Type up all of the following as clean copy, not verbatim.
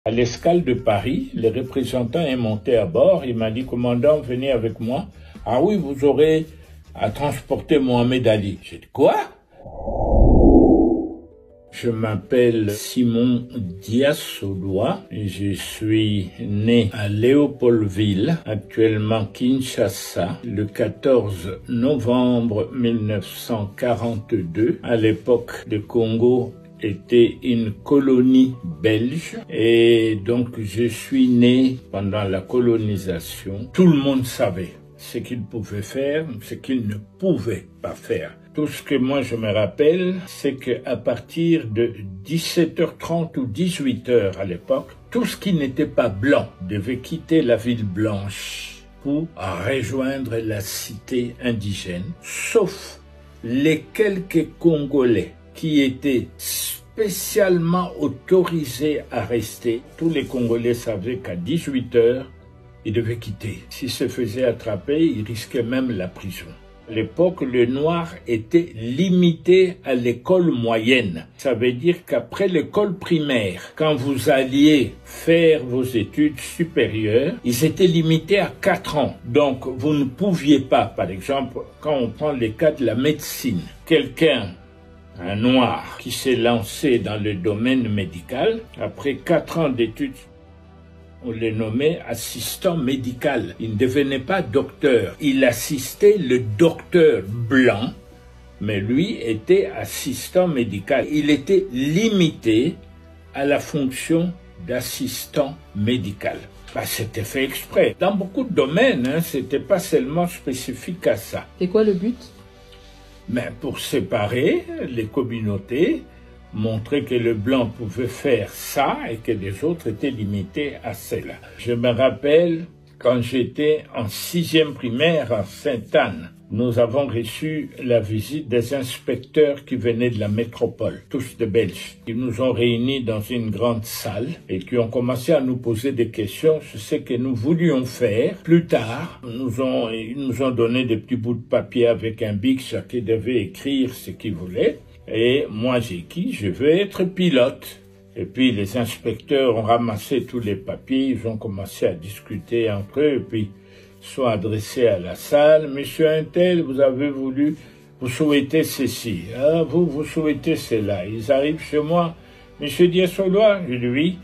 À l'escale de Paris, le représentant est monté à bord. Il m'a dit, commandant, venez avec moi. Ah oui, vous aurez à transporter Mohamed Ali. J'ai dit, quoi? Je m'appelle Simon Dias-Odoa. Je suis né à Léopoldville, actuellement Kinshasa, le 14 novembre 1942. À l'époque, le Congo était une colonie belge et donc je suis né pendant la colonisation. Tout le monde savait ce qu'il pouvait faire, ce qu'il ne pouvait pas faire. Tout ce que moi je me rappelle, c'est qu'à partir de 17h30 ou 18h à l'époque, tout ce qui n'était pas blanc devait quitter la ville blanche pour rejoindre la cité indigène, sauf les quelques Congolais qui étaient spécialement autorisés à rester. Tous les Congolais savaient qu'à 18h, ils devaient quitter. S'ils se faisaient attraper, ils risquaient même la prison. À l'époque, le noir était limité à l'école moyenne. Ça veut dire qu'après l'école primaire, quand vous alliez faire vos études supérieures, ils étaient limités à 4 ans. Donc, vous ne pouviez pas, par exemple, quand on prend les cas de la médecine, un noir qui s'est lancé dans le domaine médical, après 4 ans d'études, on le nommait assistant médical. Il ne devenait pas docteur. Il assistait le docteur blanc, mais lui était assistant médical. Il était limité à la fonction d'assistant médical. C'était fait exprès. Dans beaucoup de domaines, c'était pas seulement spécifique à ça. C'est quoi le but? Mais pour séparer les communautés, montrer que le blanc pouvait faire ça et que les autres étaient limités à cela. Je me rappelle quand j'étais en 6e primaire à Sainte-Anne, nous avons reçu la visite des inspecteurs qui venaient de la métropole, tous des Belges. Ils nous ont réunis dans une grande salle et qui ont commencé à nous poser des questions sur ce que nous voulions faire. Plus tard, ils nous ont donné des petits bouts de papier avec un bic, chacun devait écrire ce qu'il voulait. Et moi j'ai dit, je veux être pilote. Et puis les inspecteurs ont ramassé tous les papiers, ils ont commencé à discuter entre eux, et puis sont adressés à la salle. Monsieur Untel, vous souhaitez ceci, vous souhaitez cela. Ils arrivent chez moi. Monsieur Dias-Odoa, je dis oui.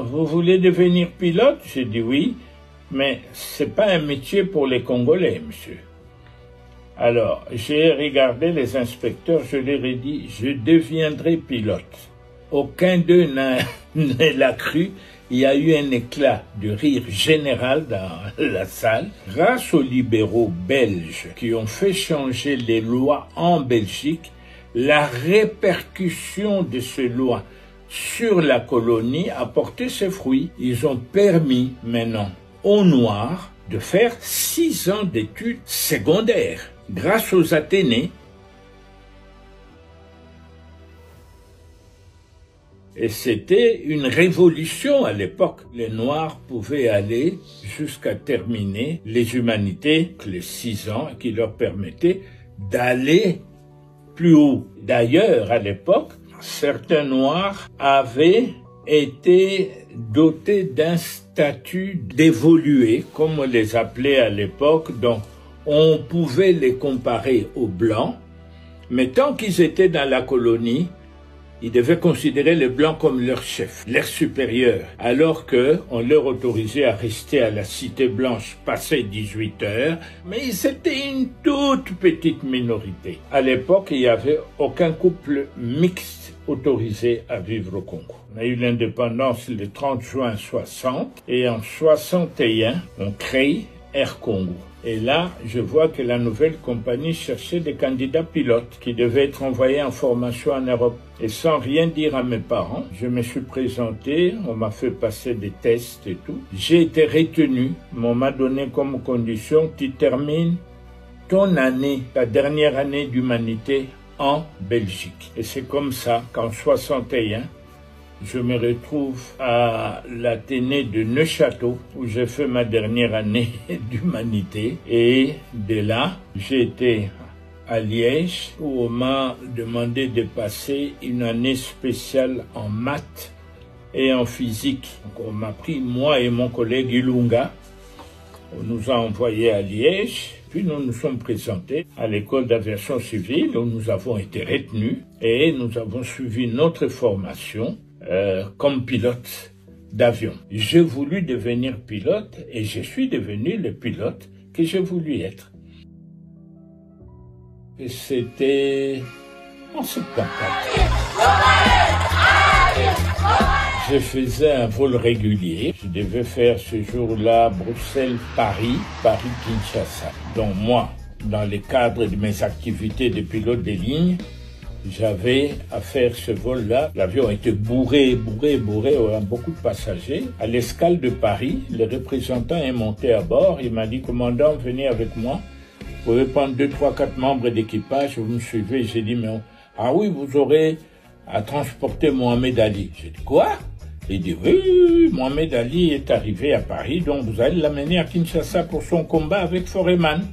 Vous voulez devenir pilote? J'ai dit oui, mais c'est pas un métier pour les Congolais, monsieur. Alors, j'ai regardé les inspecteurs, je leur ai dit, je deviendrai pilote. Aucun d'eux ne l'a cru. Il y a eu un éclat de rire général dans la salle. Grâce aux libéraux belges qui ont fait changer les lois en Belgique, la répercussion de ces lois sur la colonie a porté ses fruits. Ils ont permis maintenant aux Noirs de faire 6 ans d'études secondaires. Grâce aux Athénées, et c'était une révolution à l'époque. Les Noirs pouvaient aller jusqu'à terminer les humanités, les 6 ans, qui leur permettaient d'aller plus haut. D'ailleurs, à l'époque, certains Noirs avaient été dotés d'un statut d'évolué, comme on les appelait à l'époque, donc on pouvait les comparer aux Blancs, mais tant qu'ils étaient dans la colonie, ils devaient considérer les Blancs comme leur chef, leur supérieur, alors qu'on leur autorisait à rester à la Cité Blanche passé 18 heures, mais c'était une toute petite minorité. À l'époque, il n'y avait aucun couple mixte autorisé à vivre au Congo. On a eu l'indépendance le 30 juin 60 et en 61, on crée Air Congo. Et là, je vois que la nouvelle compagnie cherchait des candidats pilotes qui devaient être envoyés en formation en Europe. Et sans rien dire à mes parents, je me suis présenté, on m'a fait passer des tests et tout. J'ai été retenu, on m'a donné comme condition, tu termines ton année, ta dernière année d'humanité en Belgique. Et c'est comme ça qu'en 61, je me retrouve à l'Athénée de Neuchâtel où j'ai fait ma dernière année d'humanité. Et de là, j'ai été à Liège où on m'a demandé de passer une année spéciale en maths et en physique. Donc on m'a pris, moi et mon collègue Ilunga, on nous a envoyés à Liège, puis nous nous sommes présentés à l'école d'aviation civile où nous avons été retenus et nous avons suivi notre formation comme pilote d'avion. J'ai voulu devenir pilote et je suis devenu le pilote que j'ai voulu être. Et c'était en 74. Je faisais un vol régulier. Je devais faire ce jour-là Bruxelles-Paris, Paris-Kinshasa. Donc moi, dans le cadre de mes activités de pilote de ligne, j'avais à faire ce vol-là. L'avion était bourré, beaucoup de passagers. À l'escale de Paris, le représentant est monté à bord. Il m'a dit, commandant, venez avec moi. Vous pouvez prendre 2, 3, 4 membres d'équipage, vous me suivez. J'ai dit, mais ah oui, vous aurez à transporter Mohamed Ali. J'ai dit, quoi? Il dit, oui, Mohamed Ali est arrivé à Paris, donc vous allez l'amener à Kinshasa pour son combat avec Foreman.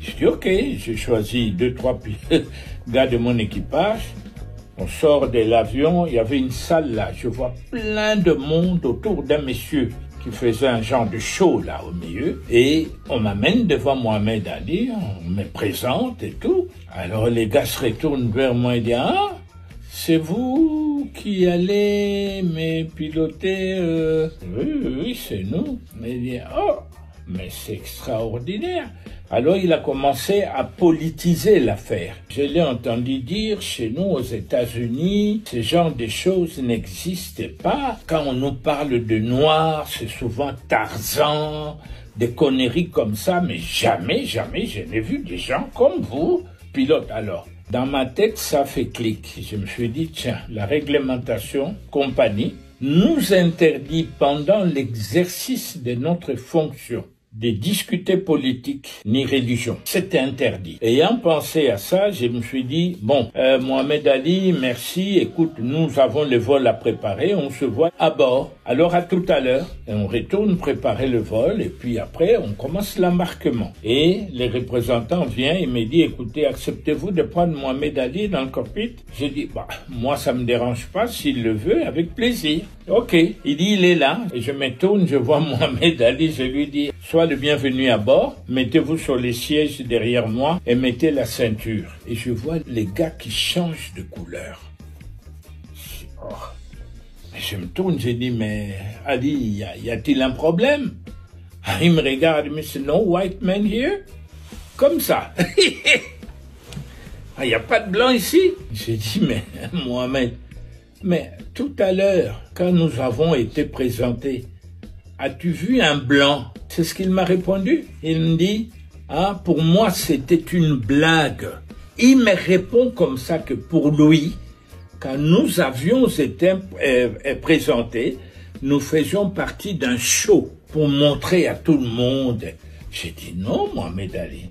J'ai dit, ok, j'ai choisi 2, 3 gars de mon équipage. On sort de l'avion, il y avait une salle là, je vois plein de monde autour d'un monsieur qui faisait un genre de show là au milieu. Et on m'amène devant Mohamed Ali, on me présente et tout. Alors les gars se retournent vers moi et disent, ah, c'est vous qui allez me piloter Oui, c'est nous. Il dit, oh, mais c'est extraordinaire. Alors il a commencé à politiser l'affaire. Je l'ai entendu dire, chez nous aux États-Unis, ce genre de choses n'existent pas. Quand on nous parle de noirs, c'est souvent Tarzan, des conneries comme ça, mais jamais je n'ai vu des gens comme vous, pilote. Alors, dans ma tête, ça fait clic. Je me suis dit, tiens, la réglementation compagnie nous interdit pendant l'exercice de notre fonction de discuter politique ni religion. C'était interdit. Ayant pensé à ça, je me suis dit, bon, Mohamed Ali, merci, écoute, nous avons le vol à préparer, on se voit à bord. Alors à tout à l'heure, et on retourne préparer le vol, et puis après, on commence l'embarquement. Et les représentants viennent et me disent, écoutez, acceptez-vous de prendre Mohamed Ali dans le cockpit? J'ai dit, bah, moi ça me dérange pas, s'il le veut, avec plaisir. Ok, il dit, il est là, et je me tourne, je vois Mohamed Ali, je lui dis, sois le bienvenu à bord, mettez-vous sur les sièges derrière moi et mettez la ceinture. Et je vois les gars qui changent de couleur. Oh. Je me tourne, je dis, mais Ali, y a-t-il un problème? Il me regarde, il me dit, no white man here? Comme ça. Il n'y a pas de blanc ici? J'ai dit, mais Mohamed, mais tout à l'heure, quand nous avons été présentés, as-tu vu un blanc? C'est ce qu'il m'a répondu. Il me dit, ah, pour moi, c'était une blague. Il me répond comme ça que pour lui, quand nous avions été présentés, nous faisions partie d'un show pour montrer à tout le monde. J'ai dit, non, Mohamed Ali,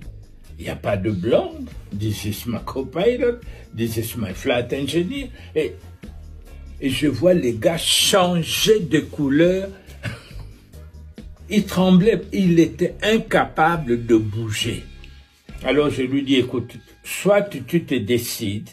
il n'y a pas de blanc. This is my co-pilot, this is my flight engineer. Et je vois les gars changer de couleur. Il tremblait, il était incapable de bouger. Alors je lui dis, écoute, soit tu te décides,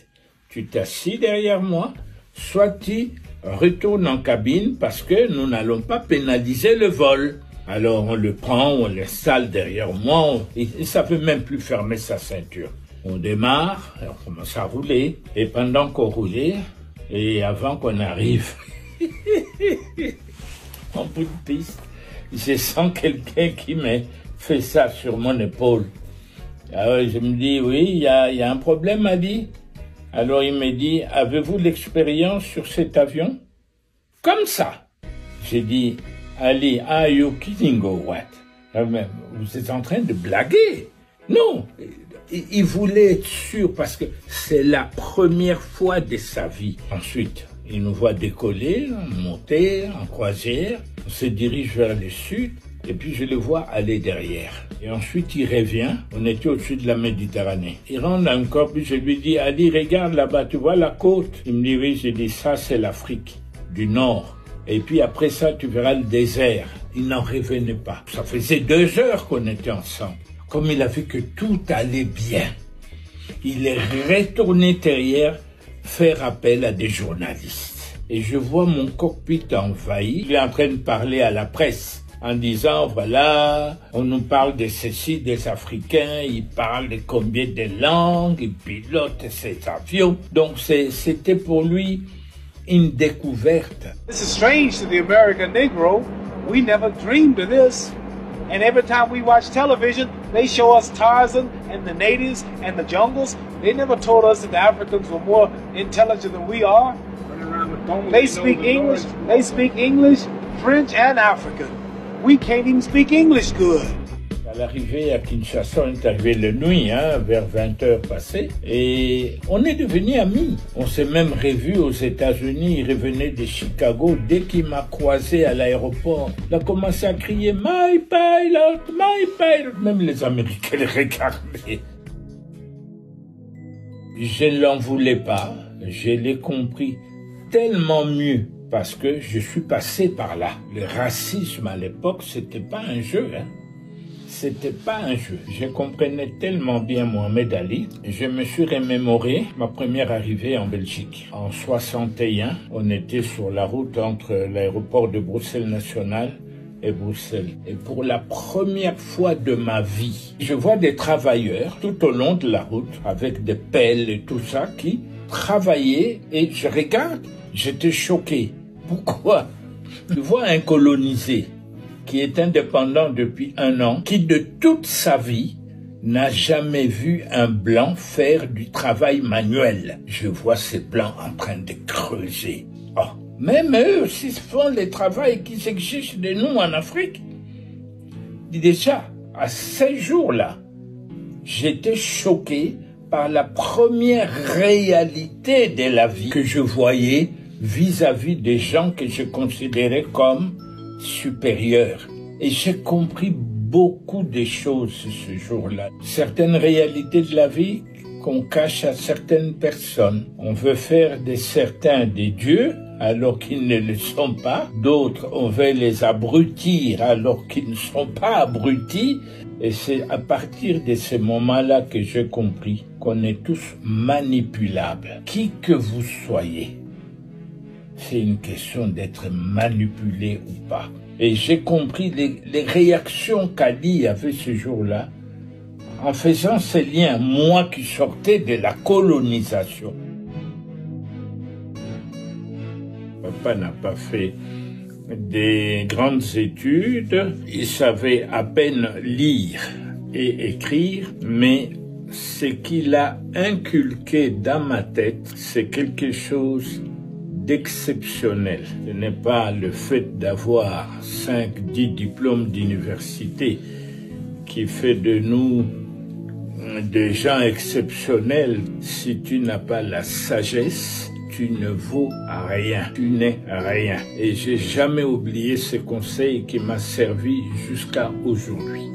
tu t'assis derrière moi, soit tu retournes en cabine parce que nous n'allons pas pénaliser le vol. Alors on le prend, on l'installe derrière moi, il ne savait même plus fermer sa ceinture. On démarre, on commence à rouler, et pendant qu'on roulait, et avant qu'on arrive en bout de piste, je sens quelqu'un qui me fait ça sur mon épaule. Alors je me dis, oui, il y a un problème, Ali. Alors il me dit, avez-vous l'expérience sur cet avion? Comme ça. J'ai dit, Ali, are you kidding or what? Vous êtes en train de blaguer? Non, il voulait être sûr parce que c'est la première fois de sa vie. Ensuite, il nous voit décoller, monter en croisière. On se dirige vers le sud et puis je le vois aller derrière. Et ensuite, il revient. On était au-dessus de la Méditerranée. Il rentre dans le corps, puis je lui dis, Ali, regarde là-bas, tu vois la côte? Il me dit, oui. J'ai dit, ça, c'est l'Afrique du Nord. Et puis après ça, tu verras le désert. Il n'en revenait pas. Ça faisait 2 heures qu'on était ensemble. Comme il a vu que tout allait bien, il est retourné derrière faire appel à des journalistes. et je vois mon cockpit envahi. Il est en train de parler à la presse en disant, voilà, on nous parle de ceci, des Africains, ils parlent de combien de langues, ils pilotent ces avions. Donc c'était pour lui une découverte. This is strange to the American Negro. We never dreamed of this. And every time we watch television, they show us Tarzan and the natives and the jungles. They never told us that the Africans were more intelligent than we are. They speak English, French and African. We can't even speak English good. À l'arrivée à Kinshasa, on est arrivé la nuit, vers 20h passées, et on est devenus amis. On s'est même revus aux États-Unis. Il revenait de Chicago. Dès qu'il m'a croisé à l'aéroport, il a commencé à crier « My pilot, my pilot !» Même les Américains le regardaient. Je ne l'en voulais pas. Je l'ai compris tellement mieux parce que je suis passé par là. Le racisme à l'époque, c'était pas un jeu, C'était pas un jeu. Je comprenais tellement bien Mohamed Ali. Je me suis remémoré ma première arrivée en Belgique. En 61, on était sur la route entre l'aéroport de Bruxelles National et Bruxelles. Et pour la première fois de ma vie, je vois des travailleurs tout au long de la route avec des pelles et tout ça qui travaillaient et je regarde, j'étais choqué. Pourquoi? Tu vois un colonisé qui est indépendant depuis 1 an, qui de toute sa vie n'a jamais vu un blanc faire du travail manuel. Je vois ces blancs en train de creuser. Oh, même eux aussi font le travail qui s'exige de nous en Afrique. Déjà, à ces jours-là, j'étais choqué par la première réalité de la vie que je voyais vis-à-vis des gens que je considérais comme supérieurs. Et j'ai compris beaucoup de choses ce jour-là. Certaines réalités de la vie qu'on cache à certaines personnes. On veut faire de certains des dieux alors qu'ils ne le sont pas. D'autres, on veut les abrutir alors qu'ils ne sont pas abrutis. Et c'est à partir de ce moment-là que j'ai compris qu'on est tous manipulables. Qui que vous soyez, c'est une question d'être manipulé ou pas. Et j'ai compris les réactions qu'Ali avait ce jour-là en faisant ces liens, moi qui sortais de la colonisation. Papa n'a pas fait des grandes études, il savait à peine lire et écrire, mais ce qu'il a inculqué dans ma tête, c'est quelque chose d'exceptionnel. Ce n'est pas le fait d'avoir 5-10 diplômes d'université qui fait de nous des gens exceptionnels. Si tu n'as pas la sagesse, tu ne vaux rien, tu n'es rien. Et j'ai jamais oublié ce conseil qui m'a servi jusqu'à aujourd'hui.